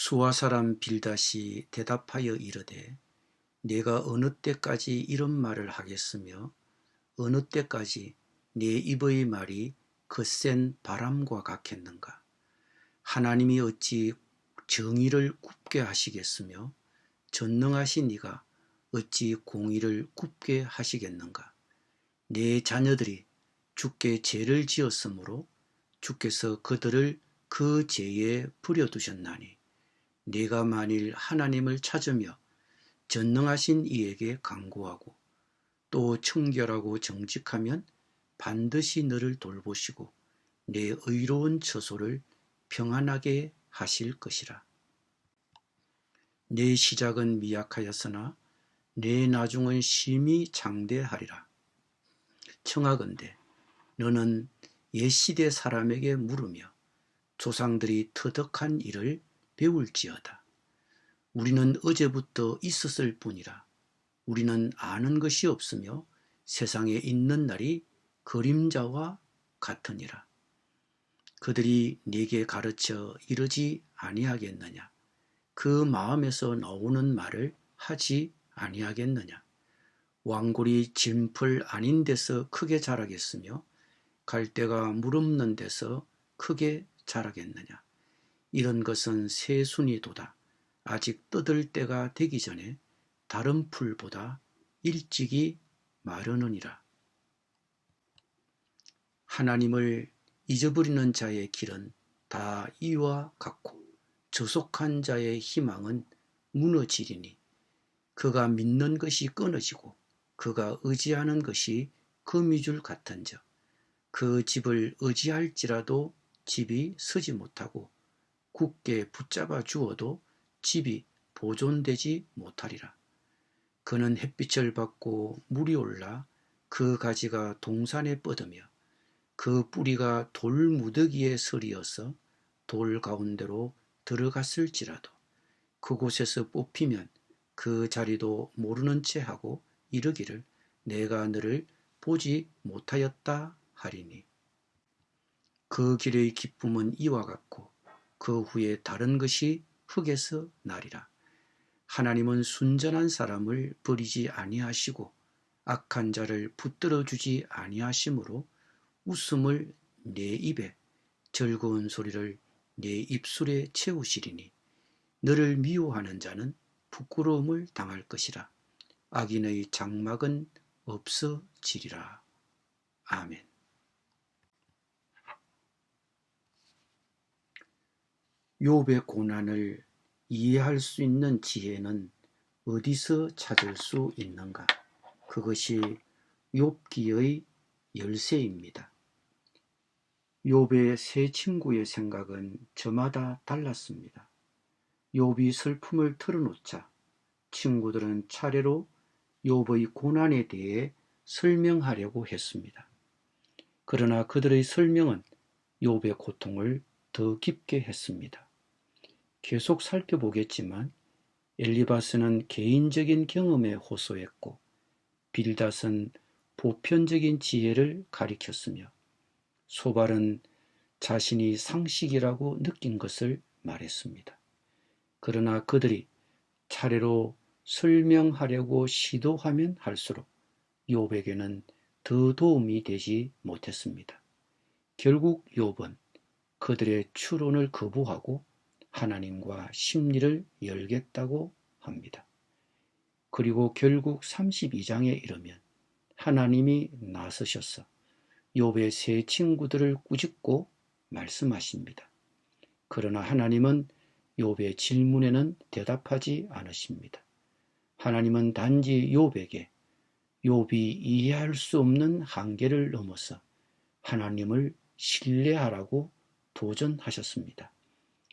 수아 사람 빌닷이 대답하여 이르되 내가 어느 때까지 이런 말을 하겠으며 어느 때까지 내 입의 말이 거센 바람과 같겠는가. 하나님이 어찌 정의를 굽게 하시겠으며 전능하신 이가 어찌 공의를 굽게 하시겠는가. 내 자녀들이 주께 죄를 지었으므로 주께서 그들을 그 죄에 버려두셨나니 내가 만일 하나님을 찾으며 전능하신 이에게 간구하고 또 청결하고 정직하면 반드시 너를 돌보시고 내 의로운 처소를 평안하게 하실 것이라. 내 시작은 미약하였으나 내 나중은 심히 장대하리라. 청하건대 너는 옛시대 사람에게 물으며 조상들이 터득한 일을 배울지어다. 우리는 어제부터 있었을 뿐이라. 우리는 아는 것이 없으며 세상에 있는 날이 그림자와 같으니라. 그들이 네게 가르쳐 이르지 아니하겠느냐. 그 마음에서 나오는 말을 하지 아니하겠느냐. 왕골이 진풀 아닌 데서 크게 자라겠으며 갈대가 물 없는 데서 크게 자라겠느냐. 이런 것은 새순이도다. 아직 뜯을 때가 되기 전에 다른 풀보다 일찍이 마르느니라. 하나님을 잊어버리는 자의 길은 다 이와 같고 저속한 자의 희망은 무너지리니 그가 믿는 것이 끊어지고 그가 의지하는 것이 거미줄 같은즉 그 집을 의지할지라도 집이 서지 못하고 굳게 붙잡아 주어도 집이 보존되지 못하리라. 그는 햇빛을 받고 물이 올라 그 가지가 동산에 뻗으며 그 뿌리가 돌무더기에 서리어서 돌 가운데로 들어갔을지라도 그곳에서 뽑히면 그 자리도 모르는 채 하고 이르기를 내가 너를 보지 못하였다 하리니 그 길의 기쁨은 이와 같고 그 후에 다른 것이 흙에서 나리라. 하나님은 순전한 사람을 버리지 아니하시고 악한 자를 붙들어 주지 아니하시므로 웃음을 내 입에 즐거운 소리를 내 입술에 채우시리니 너를 미워하는 자는 부끄러움을 당할 것이라. 악인의 장막은 없어지리라. 아멘. 욥의 고난을 이해할 수 있는 지혜는 어디서 찾을 수 있는가? 그것이 욥기의 열쇠입니다. 욥의 세 친구의 생각은 저마다 달랐습니다. 욥이 슬픔을 털어놓자 친구들은 차례로 욥의 고난에 대해 설명하려고 했습니다. 그러나 그들의 설명은 욥의 고통을 더 깊게 했습니다. 계속 살펴보겠지만 엘리바스는 개인적인 경험에 호소했고 빌닷은 보편적인 지혜를 가리켰으며 소발은 자신이 상식이라고 느낀 것을 말했습니다. 그러나 그들이 차례로 설명하려고 시도하면 할수록 욥에게는 더 도움이 되지 못했습니다. 결국 욥은 그들의 추론을 거부하고 하나님과 심리를 열겠다고 합니다. 그리고 결국 32장에 이르면 하나님이 나서셔서 욥의 세 친구들을 꾸짖고 말씀하십니다. 그러나 하나님은 욥의 질문에는 대답하지 않으십니다. 하나님은 단지 욥에게 욥이 이해할 수 없는 한계를 넘어서 하나님을 신뢰하라고 도전하셨습니다.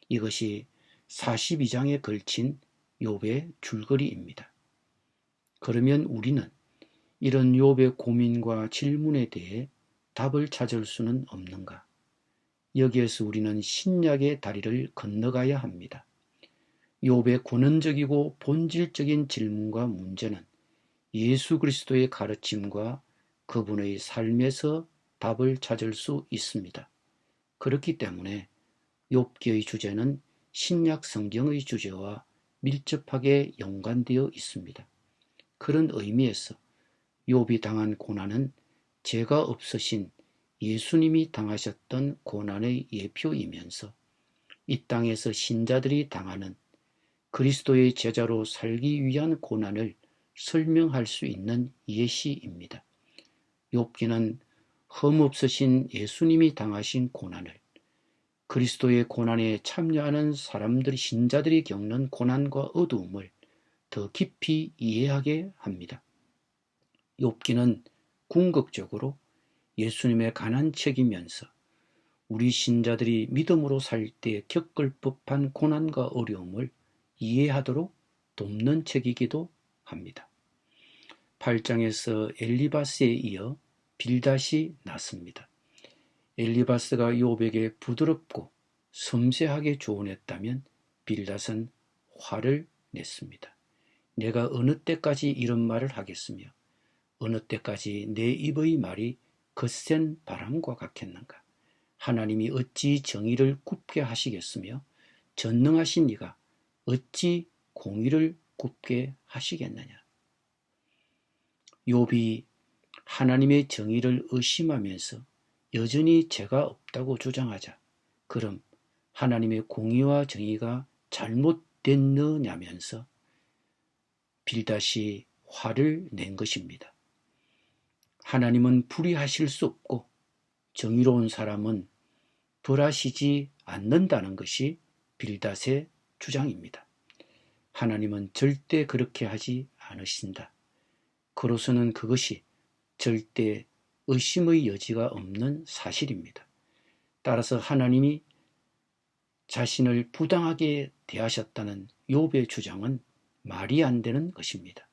이것이 42장에 걸친 욥의 줄거리입니다. 그러면 우리는 이런 욥의 고민과 질문에 대해 답을 찾을 수는 없는가? 여기에서 우리는 신약의 다리를 건너가야 합니다. 욥의 근원적이고 본질적인 질문과 문제는 예수 그리스도의 가르침과 그분의 삶에서 답을 찾을 수 있습니다. 그렇기 때문에 욥기의 주제는 신약 성경의 주제와 밀접하게 연관되어 있습니다. 그런 의미에서 욥이 당한 고난은 죄가 없으신 예수님이 당하셨던 고난의 예표이면서 이 땅에서 신자들이 당하는 그리스도의 제자로 살기 위한 고난을 설명할 수 있는 예시입니다. 욥기는 흠없으신 예수님이 당하신 고난을 그리스도의 고난에 참여하는 사람들이 신자들이 겪는 고난과 어두움을 더 깊이 이해하게 합니다. 욥기는 궁극적으로 예수님의 가난책이면서 우리 신자들이 믿음으로 살 때 겪을 법한 고난과 어려움을 이해하도록 돕는 책이기도 합니다. 8장에서 엘리바스에 이어 빌닷이 났습니다. 엘리바스가 욥에게 부드럽고 섬세하게 조언했다면 빌닷은 화를 냈습니다. 내가 어느 때까지 이런 말을 하겠으며 어느 때까지 내 입의 말이 거센 바람과 같겠는가. 하나님이 어찌 정의를 굽게 하시겠으며 전능하신 이가 어찌 공의를 굽게 하시겠느냐. 욥이 하나님의 정의를 의심하면서 여전히 죄가 없다고 주장하자 그럼 하나님의 공의와 정의가 잘못됐느냐면서 빌닷이 화를 낸 것입니다. 하나님은 불의하실 수 없고 정의로운 사람은 벌하시지 않는다는 것이 빌닷의 주장입니다. 하나님은 절대 그렇게 하지 않으신다. 그로서는 그것이 절대 의심의 여지가 없는 사실입니다. 따라서 하나님이 자신을 부당하게 대하셨다는 욥의 주장은 말이 안 되는 것입니다.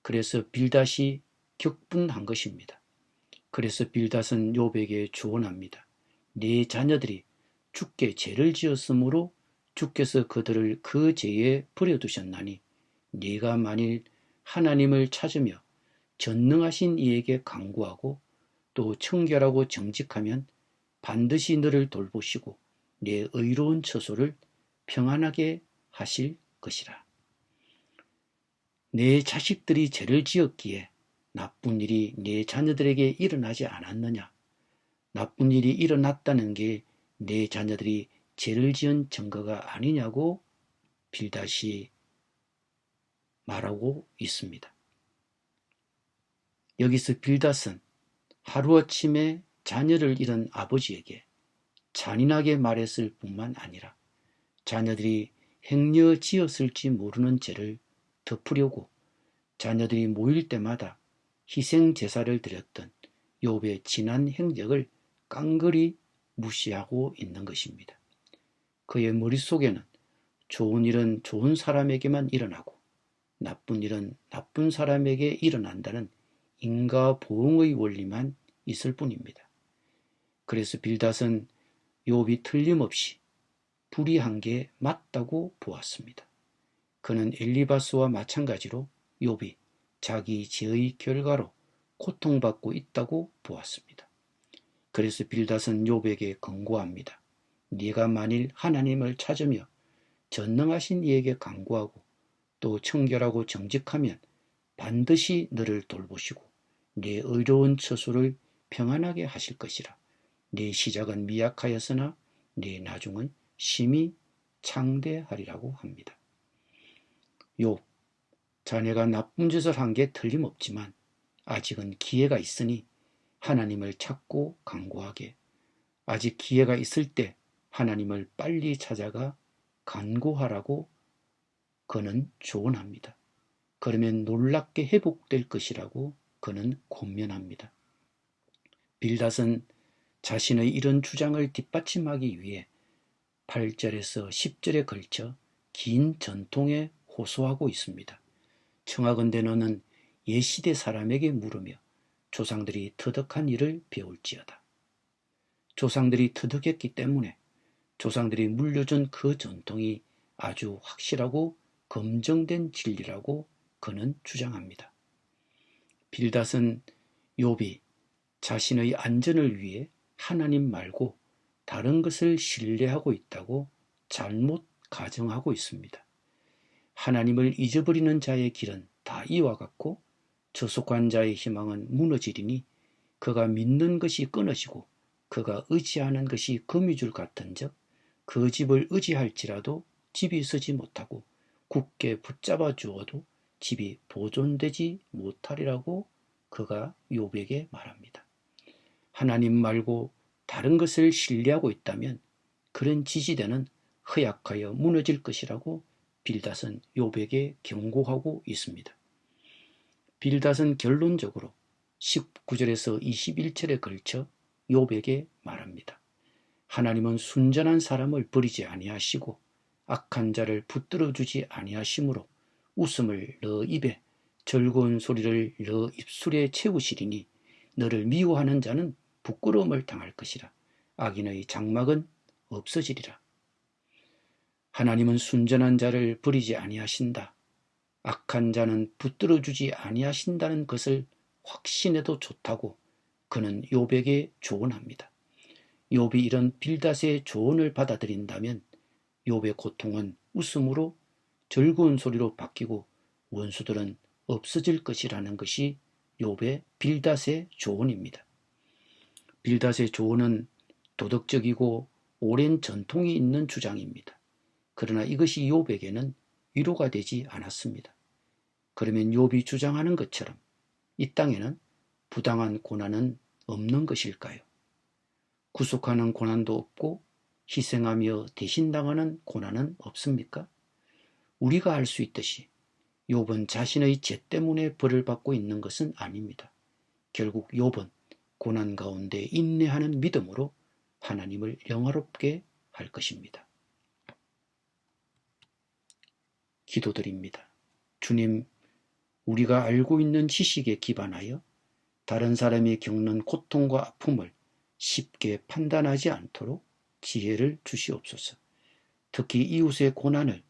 그래서 빌닷이 격분한 것입니다. 그래서 빌닷은 욥에게 조언합니다. 네 자녀들이 주께 죄를 지었으므로 주께서 그들을 그 죄에 버려두셨나니 네가 만일 하나님을 찾으며 전능하신 이에게 간구하고 또 청결하고 정직하면 반드시 너를 돌보시고 내 의로운 처소를 평안하게 하실 것이라. 내 자식들이 죄를 지었기에 나쁜 일이 내 자녀들에게 일어나지 않았느냐? 나쁜 일이 일어났다는 게 내 자녀들이 죄를 지은 증거가 아니냐고 빌닷이 말하고 있습니다. 여기서 빌닷은 하루아침에 자녀를 잃은 아버지에게 잔인하게 말했을 뿐만 아니라 자녀들이 행여 지었을지 모르는 죄를 덮으려고 자녀들이 모일 때마다 희생 제사를 드렸던 욥의 지난 행적을 깡그리 무시하고 있는 것입니다. 그의 머릿속에는 좋은 일은 좋은 사람에게만 일어나고 나쁜 일은 나쁜 사람에게 일어난다는 인과보응의 원리만 있을 뿐입니다. 그래서 빌닷은 욥이 틀림없이 불의한 게 맞다고 보았습니다. 그는 엘리바스와 마찬가지로 욥이 자기 죄의 결과로 고통받고 있다고 보았습니다. 그래서 빌닷은 욥에게 권고합니다. 네가 만일 하나님을 찾으며 전능하신 이에게 간구하고 또 청결하고 정직하면 반드시 너를 돌보시고 네 의로운 처소를 평안하게 하실 것이라. 네 시작은 미약하였으나 네 나중은 심히 창대하리라고 합니다. 욥, 자네가 나쁜 짓을 한 게 틀림없지만 아직은 기회가 있으니 하나님을 찾고 간구하게. 아직 기회가 있을 때 하나님을 빨리 찾아가 간구하라고 그는 조언합니다. 그러면 놀랍게 회복될 것이라고 그는 권면합니다. 빌닷은 자신의 이런 주장을 뒷받침하기 위해 8절에서 10절에 걸쳐 긴 전통에 호소하고 있습니다. 청하건대 너는 옛시대 사람에게 물으며 조상들이 터득한 일을 배울지어다. 조상들이 터득했기 때문에 조상들이 물려준 그 전통이 아주 확실하고 검증된 진리라고 그는 주장합니다. 빌닷은 욥이 자신의 안전을 위해 하나님 말고 다른 것을 신뢰하고 있다고 잘못 가정하고 있습니다. 하나님을 잊어버리는 자의 길은 다 이와 같고 저속한 자의 희망은 무너지리니 그가 믿는 것이 끊어지고 그가 의지하는 것이 거미줄 같은즉 그 집을 의지할지라도 집이 서지 못하고 굳게 붙잡아 주어도 집이 보존되지 못하리라고 그가 욥에게 말합니다. 하나님 말고 다른 것을 신뢰하고 있다면 그런 지지대는 허약하여 무너질 것이라고 빌닷은 욥에게 경고하고 있습니다. 빌닷은 결론적으로 19절에서 21절에 걸쳐 욥에게 말합니다. 하나님은 순전한 사람을 버리지 아니하시고 악한 자를 붙들어 주지 아니하시므로 웃음을 너 입에 즐거운 소리를 너 입술에 채우시리니 너를 미워하는 자는 부끄러움을 당할 것이라. 악인의 장막은 없어지리라. 하나님은 순전한 자를 버리지 아니하신다. 악한 자는 붙들어 주지 아니하신다는 것을 확신해도 좋다고 그는 욥에게 조언합니다. 욥이 이런 빌닷의 조언을 받아들인다면 욥의 고통은 웃음으로 즐거운 소리로 바뀌고 원수들은 없어질 것이라는 것이 욥의 빌닷의 조언입니다. 빌닷의 조언은 도덕적이고 오랜 전통이 있는 주장입니다. 그러나 이것이 욥에게는 위로가 되지 않았습니다. 그러면 욥이 주장하는 것처럼 이 땅에는 부당한 고난은 없는 것일까요? 구속하는 고난도 없고 희생하며 대신당하는 고난은 없습니까? 우리가 알 수 있듯이 욥은 자신의 죄 때문에 벌을 받고 있는 것은 아닙니다. 결국 욥은 고난 가운데 인내하는 믿음으로 하나님을 영화롭게 할 것입니다. 기도드립니다. 주님, 우리가 알고 있는 지식에 기반하여 다른 사람이 겪는 고통과 아픔을 쉽게 판단하지 않도록 지혜를 주시옵소서. 특히 이웃의 고난을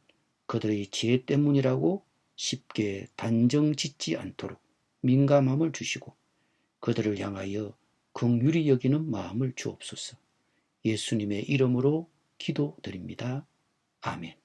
그들의 죄 때문이라고 쉽게 단정 짓지 않도록 민감함을 주시고 그들을 향하여 긍휼히 여기는 마음을 주옵소서. 예수님의 이름으로 기도드립니다. 아멘.